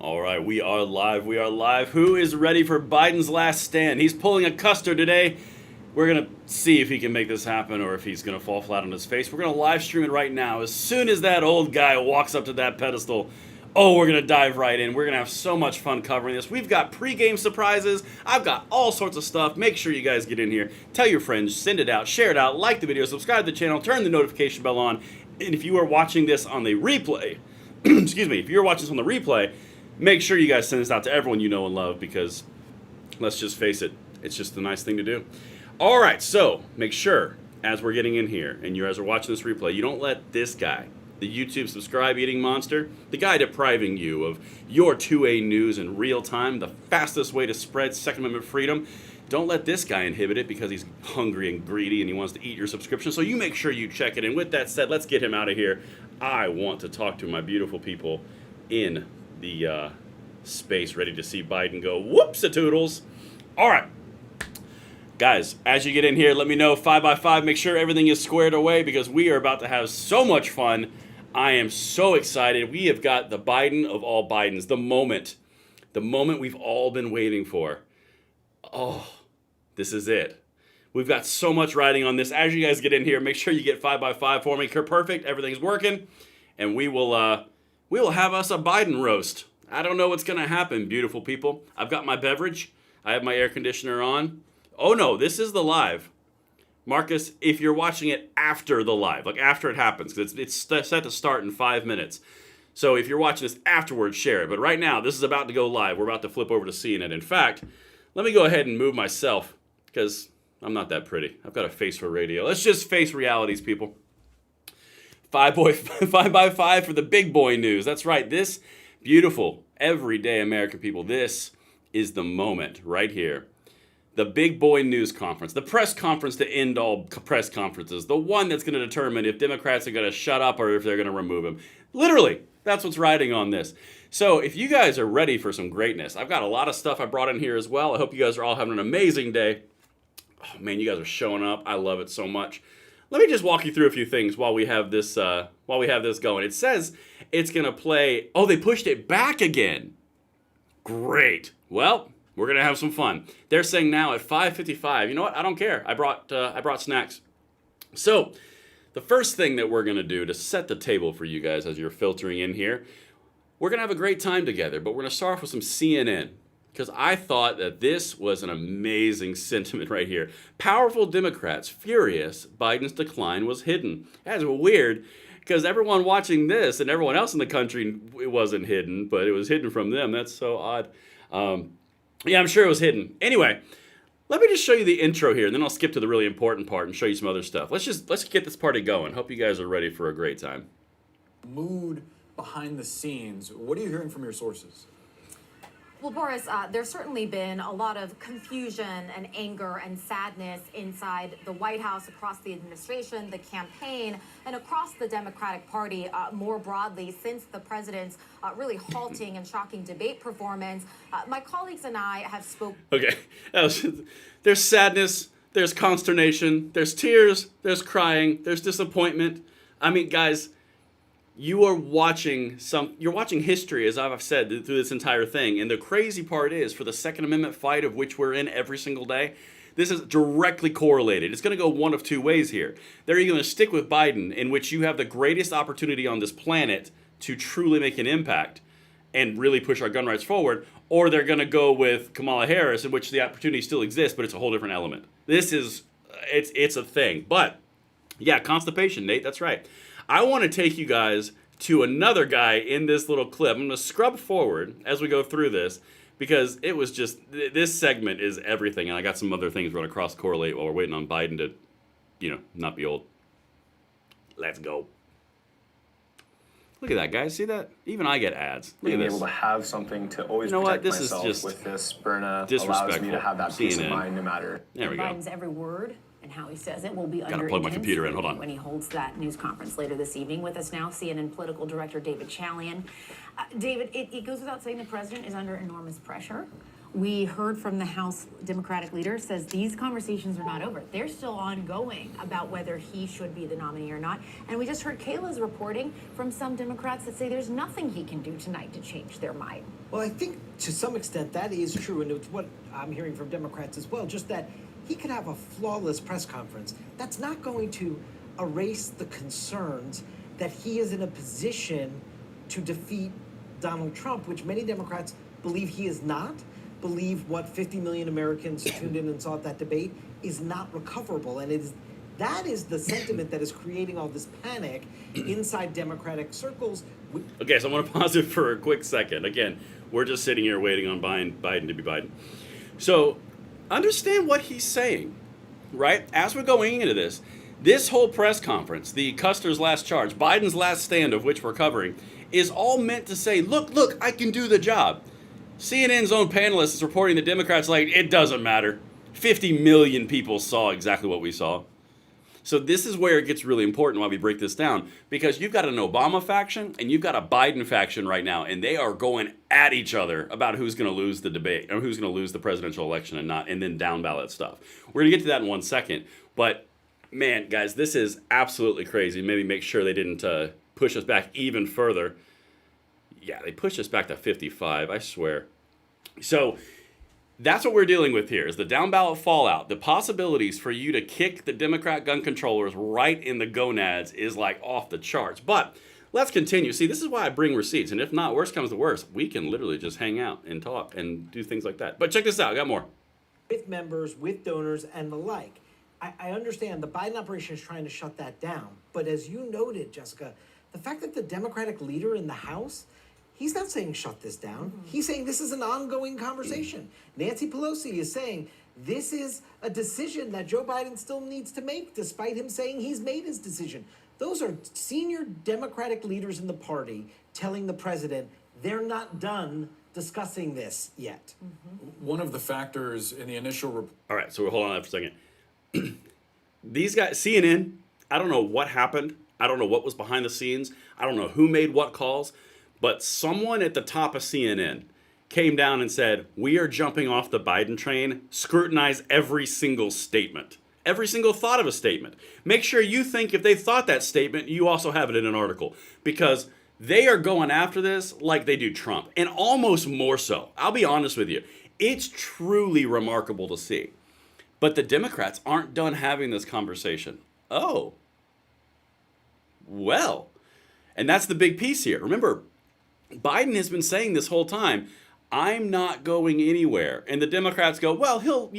All right, we are live. We are live. Who is ready for Biden's last stand? He's pulling a Custer today. We're going to see if he can make this happen or if he's going to fall flat on his face. We're going to live stream it right now. As soon as that old guy walks up to that pedestal, we're going to dive right in. We're going to have so much fun covering this. We've got pregame surprises. I've got all sorts of stuff. Make sure you guys get in here. Tell your friends, send it out, share it out, like the video, subscribe to the channel, turn the notification bell on. And if you are watching this on the replay, excuse me, if you're watching this on the replay, make sure you guys send this out to everyone you know and love because, let's just face it, it's just a nice thing to do. All right, so make sure, as we're getting in here and you guys are watching this replay, you don't let this guy, the YouTube subscribe eating monster, the guy depriving you of your 2A news in real time, the fastest way to spread Second Amendment freedom, don't let this guy inhibit it because he's hungry and greedy and he wants to eat your subscription. So you make sure you check it. And with that said, let's get him out of here. I want to talk to my beautiful people in the space ready to see Biden go whoops-a-toodles. All right. Guys, as you get in here, let me know 5x5. Make sure everything is squared away because we are about to have so much fun. I am so excited. We have got the Biden of all Bidens, the moment we've all been waiting for. Oh, this is it. We've got so much riding on this. As you guys get in here, make sure you get 5x5 for me. Perfect. Everything's working. And we will have us a Biden roast. I don't know what's going to happen, beautiful people. I've got my beverage. I have my air conditioner on. Oh, no, this is the live. Marcus, if you're watching it after the live, like after it happens, because it's set to start in 5 minutes. So if you're watching this afterwards, share it. But right now, this is about to go live. We're about to flip over to CNN. In fact, let me go ahead and move myself because I'm not that pretty. I've got a face for radio. Let's just face realities, people. 5x5 for the big boy news. That's right. This beautiful, everyday American people, this is the moment right here. The big boy news conference, the press conference to end all press conferences, the one that's going to determine if Democrats are going to shut up or if they're going to remove him. Literally, that's what's riding on this. So if you guys are ready for some greatness, I've got a lot of stuff I brought in here as well. I hope you guys are all having an amazing day. Oh man, you guys are showing up. I love it so much. Let me just walk you through a few things while we have this going. It says it's going to play. Oh, they pushed it back again. Great. Well, we're going to have some fun. They're saying now at 5:55. You know what? I don't care. I brought snacks. So, the first thing that we're going to do to set the table for you guys as you're filtering in here, we're going to have a great time together, but we're going to start off with some CNN. Because I thought that this was an amazing sentiment right here. Powerful Democrats furious Biden's decline was hidden. That's weird because everyone watching this and everyone else in the country, it wasn't hidden, but it was hidden from them. That's so odd. Yeah, I'm sure it was hidden. Anyway, let me just show you the intro here, and then I'll skip to the really important part and show you some other stuff. Let's get this party going. Hope you guys are ready for a great time. Mood behind the scenes. What are you hearing from your sources? Well, Boris, there's certainly been a lot of confusion and anger and sadness inside the White House, across the administration, the campaign, and across the Democratic Party more broadly since the president's really halting and shocking debate performance. My colleagues and I have spoken. Okay, there's sadness, there's consternation, there's tears, there's crying, there's disappointment. I mean, guys, you're watching history, as I've said, through this entire thing. And the crazy part is, for the Second Amendment fight of which we're in every single day, this is directly correlated. It's going to go one of two ways here. They're either going to stick with Biden, in which you have the greatest opportunity on this planet to truly make an impact and really push our gun rights forward, or they're going to go with Kamala Harris, in which the opportunity still exists, but it's a whole different element. It's a thing. But, yeah, constipation, Nate, that's right. I want to take you guys to another guy in this little clip. I'm going to scrub forward as we go through this because it was just, this segment is everything. And I got some other things we're going to cross-correlate while we're waiting on Biden to, not be old. Let's go. Look at that, guys. See that? Even I get ads. Look at Being this. able to have something to always You know what? protect This is myself just with this Berna allows disrespectful. me to have that peace of CNN. mind no matter. There we go. Biden's every word and how he says it will be Gotta under plug my intense computer in. Hold on. when he holds that news conference later this evening. With us now, CNN political director David Chalian. David, it goes without saying the president is under enormous pressure. We heard from the House Democratic leader says these conversations are not over. They're still ongoing about whether he should be the nominee or not. And we just heard Kayla's reporting from some Democrats that say there's nothing he can do tonight to change their mind. Well, I think to some extent that is true, and it's what I'm hearing from Democrats as well, just that he could have a flawless press conference. That's not going to erase the concerns that he is in a position to defeat Donald Trump, which many Democrats believe he is not, believe what 50 million Americans tuned in and saw at that debate is not recoverable. And that is the sentiment that is creating all this panic inside Democratic circles. Okay, so I want to pause it for a quick second. Again, we're just sitting here waiting on Biden to be Biden. So understand what he's saying, right? As we're going into this whole press conference, the Custer's last charge, Biden's last stand, of which we're covering, is all meant to say, look, I can do the job. CNN's own panelist is reporting the Democrats like, it doesn't matter. 50 million people saw exactly what we saw. So this is where it gets really important while we break this down, because you've got an Obama faction and you've got a Biden faction right now, and they are going at each other about who's going to lose the debate or who's going to lose the presidential election and not, and then down ballot stuff. We're going to get to that in 1 second, but man, guys, this is absolutely crazy. Maybe make sure they didn't push us back even further. Yeah, they pushed us back to 55, I swear. So that's what we're dealing with here, is the down ballot fallout. The possibilities for you to kick the Democrat gun controllers right in the gonads is like off the charts. But let's continue. See, this is why I bring receipts. And if not, worst comes to worst, we can literally just hang out and talk and do things like that. But check this out. I got more. With members, with donors, and the like. I understand the Biden operation is trying to shut that down. But as you noted, Jessica, the fact that the Democratic leader in the House, he's not saying shut this down. He's saying this is an ongoing conversation. Nancy Pelosi is saying this is a decision that Joe Biden still needs to make, despite him saying he's made his decision. Those are senior Democratic leaders in the party telling the president they're not done discussing this yet. One of the factors in the initial report. All right, so we'll hold on that for a second. These guys, CNN, I don't know what happened. I don't know what was behind the scenes. I don't know who made what calls. But someone at the top of CNN came down and said, we are jumping off the Biden train. Scrutinize every single statement. Every single thought of a statement. Make sure you think if they thought that statement, you also have it in an article. Because they are going after this like they do Trump. And almost more so. I'll be honest with you. It's truly remarkable to see. But the Democrats aren't done having this conversation. Oh. Well. And that's the big piece here. Remember, Biden has been saying this whole time, I'm not going anywhere. And the Democrats go, well, he'll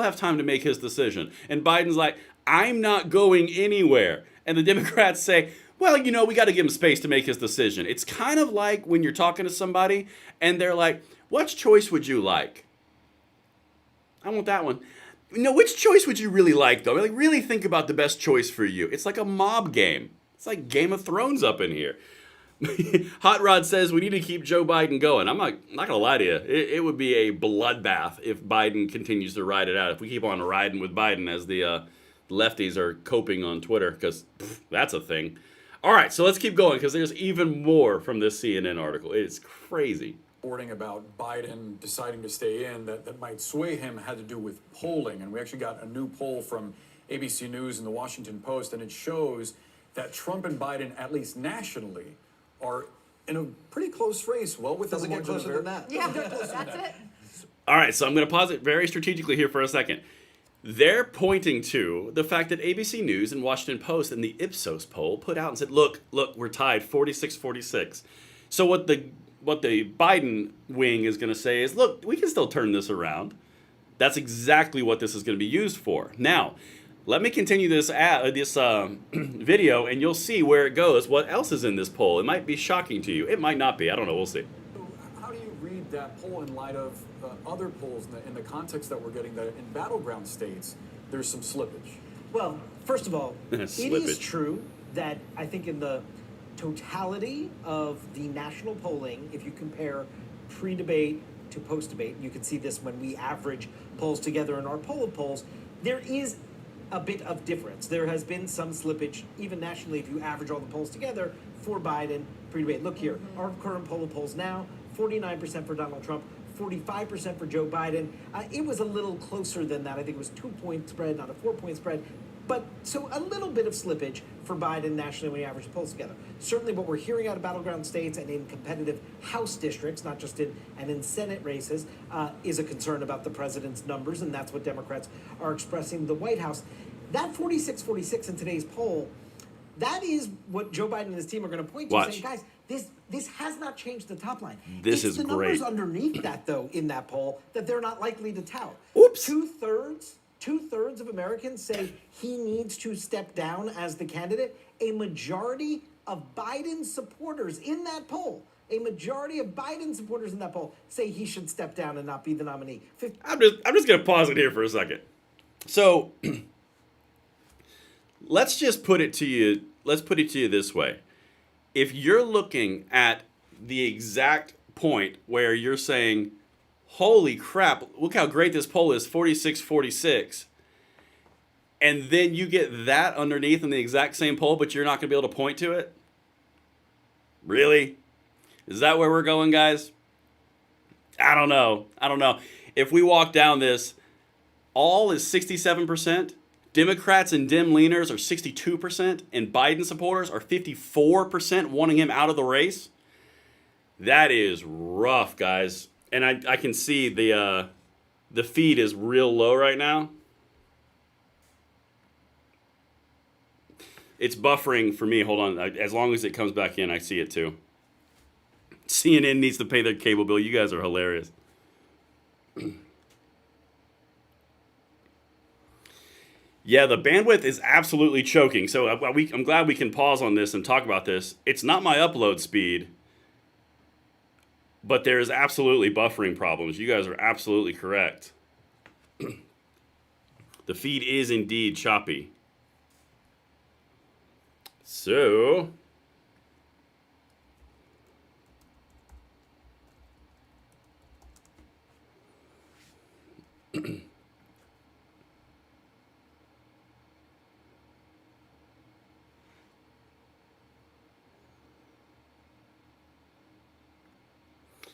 have time to make his decision. And Biden's like, I'm not going anywhere. And the Democrats say, well, we got to give him space to make his decision. It's kind of like when you're talking to somebody and they're like, which choice would you like? I want that one. No, which choice would you really like, though? Like, really think about the best choice for you. It's like a mob game. It's like Game of Thrones up in here. Hot Rod says we need to keep Joe Biden going. I'm not going to lie to you. It would be a bloodbath if Biden continues to ride it out. If we keep on riding with Biden as the lefties are coping on Twitter, because that's a thing. All right, so let's keep going because there's even more from this CNN article. It's crazy. Reporting about Biden deciding to stay in that might sway him had to do with polling. And we actually got a new poll from ABC News and the Washington Post, and it shows that Trump and Biden, at least nationally, are in a pretty close race. Well, with Doesn't get closer than that. Yeah, that's it. All right, so I'm going to pause it very strategically here for a second. They're pointing to the fact that ABC News and Washington Post and the Ipsos poll put out and said, look, we're tied 46-46. So what the Biden wing is going to say is, look, we can still turn this around. That's exactly what this is going to be used for. Now, let me continue this video, and you'll see where it goes. What else is in this poll? It might be shocking to you. It might not be. I don't know. We'll see. How do you read that poll in light of other polls in the context that we're getting that in battleground states, there's some slippage? Well, first of all, it is Slippage. true that I think in the totality of the national polling, if you compare pre-debate to post-debate, you can see this when we average polls together in our poll of polls, there is a bit of difference. There has been some slippage, even nationally, if you average all the polls together for Biden pre-debate. Look here, our current poll of polls now, 49% for Donald Trump, 45% for Joe Biden. It was a little closer than that. I think it was 2-point spread, not a 4-point spread. But so a little bit of slippage for Biden nationally when you average the polls together. Certainly what we're hearing out of battleground states and in competitive House districts, not just in Senate races, is a concern about the president's numbers, and that's what Democrats are expressing in the White House. That 46-46 in today's poll, that is what Joe Biden and his team are going to point to, Watch. saying, guys, this has not changed the top line. This It's is the numbers great. underneath that, though, in that poll that they're not likely to tout. Oops. Two-thirds of Americans say he needs to step down as the candidate. A majority of Biden supporters in that poll, say he should step down and not be the nominee. I'm just gonna pause it here for a second. So let's put it to you this way. If you're looking at the exact point where you're saying, holy crap, look how great this poll is, 46-46, and then you get that underneath in the exact same poll, but you're not going to be able to point to it? Really? Is that where we're going, guys? I don't know. If we walk down this, all is 67%. Democrats and Dem leaners are 62%, and Biden supporters are 54% wanting him out of the race. That is rough, guys. And I can see the feed is real low right now. It's buffering for me. Hold on. As long as it comes back in, I see it too. CNN needs to pay their cable bill. You guys are hilarious. Yeah, the bandwidth is absolutely choking. So I'm glad we can pause on this and talk about this. It's not my upload speed, but there is absolutely buffering problems. You guys are absolutely correct. The feed is indeed choppy. So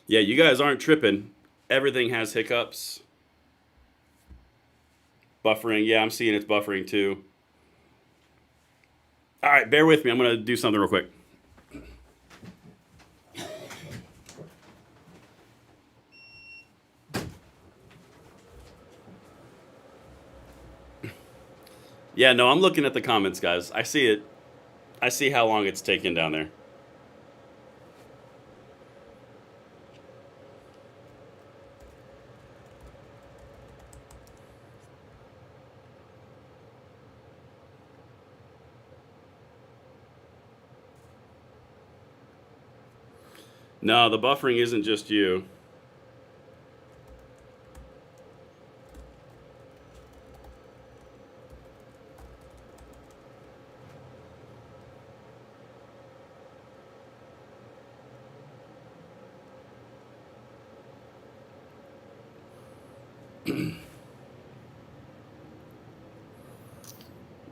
yeah, you guys aren't tripping. Everything has hiccups. Buffering. Yeah, I'm seeing it's buffering too. All right, bear with me. I'm going to do something real quick. Yeah, no, I'm looking at the comments, guys. I see it. I see how long it's taken down there. No, the buffering isn't just you.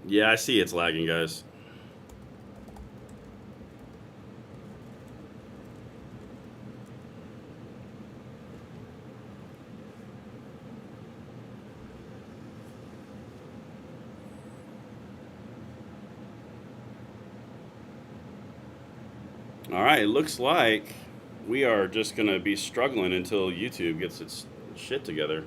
Yeah, I see it's lagging, guys. All right, it looks like we are just going to be struggling until YouTube gets its shit together.